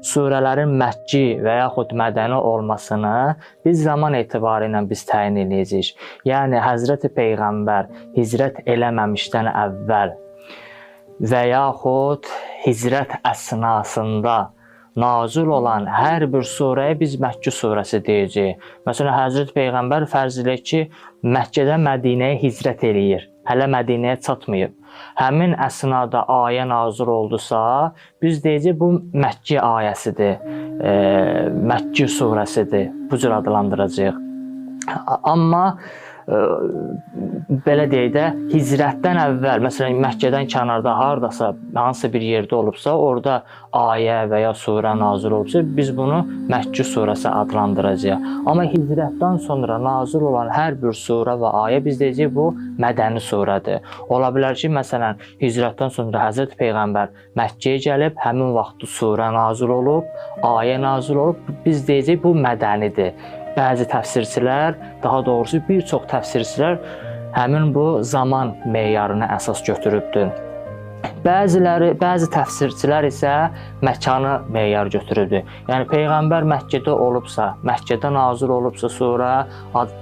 surələrin Məkki və yaxud mədəni olmasını biz zaman etibarı ilə biz təyin edəcəyik. Yəni Həzrəti Peyğəmbər hicrət eləməmişdən əvvəl və yaxud hicrət əsnasında nazil olan hər bir surəyə biz Məkki surəsi deyəcəyik. Məsələn, Həzrəti Peyğəmbər fərz edək ki, Məkkədən Mədinəyə hicrət eləyir. Hələ Mədinəyə çatmayıb. Həmin əsnada ayə nazil oldusa, biz deyəcəyik bu Məkki ayəsidir, Məkki surəsidir. Bu cür adlandıracağıq. Amma belə deyək də, hicrətdən əvvəl, məsələn, Məkkədən kənarda hardasa, hansı bir yerdə olubsa, orada ayə və ya surə nazil olubsa, biz bunu Məkki surəsi adlandıracağıq. Amma hicrətdən sonra nazil olan hər bir surə və ayə biz deyəcəyik, bu mədəni surədir. Ola bilər ki, məsələn, hicrətdən sonra Həzrəti Peyğəmbər Məkkəyə gəlib, həmin vaxt surə nazil olub, ayə nazil olub, biz deyəcəyik, bu mədənidir. Bəzi təfsirçilər, daha doğrusu bir çox təfsirçilər həmin bu zaman meyarını əsas götürübdür. Bəzi təfsirçilər isə məkanı meyar götürübdür. Yəni Peyğəmbər Məkkədə olubsa, Məkkədə nazil olubsa surə,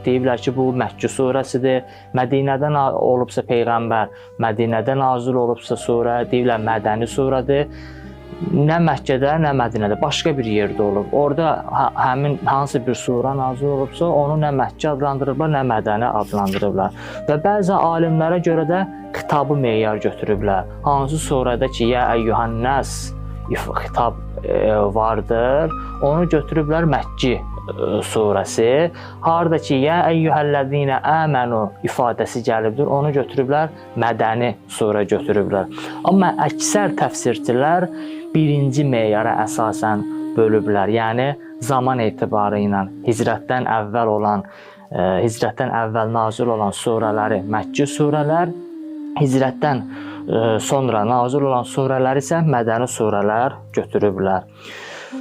deyiblər ki, bu Məkki surəsidir. Mədinədən olubsa Peyğəmbər, Mədinədə nazil olubsa surə, deyiblər mədəni surədir. Nə Məkkədə, nə Mədinədə, başqa bir yerdə olub. Orada həmin hansı bir surə nazil olubsa, onu nə Məkki adlandırıblar, nə Mədəni adlandırıblar. Və bəzi alimlərə görə də xitabı meyar götürüblər. Hansı surədə ki, ya əyyuhən-nəs xitab vardır, onu götürüblər Məkki surəsi. Harda ki, ya əyyuhəl-ləzīnə əmənu ifadəsi gəlibdir, onu götürüblər Mədəni surə götürüblər. Amma əksər təfsirçilər birinci meyara əsasən bölüblər. Yəni zaman etibarı ilə hicrətdən əvvəl nazil olan surələri Məkki surələr, hicrətdən sonra nazil olan surələri isə mədəni surələr götürüblər.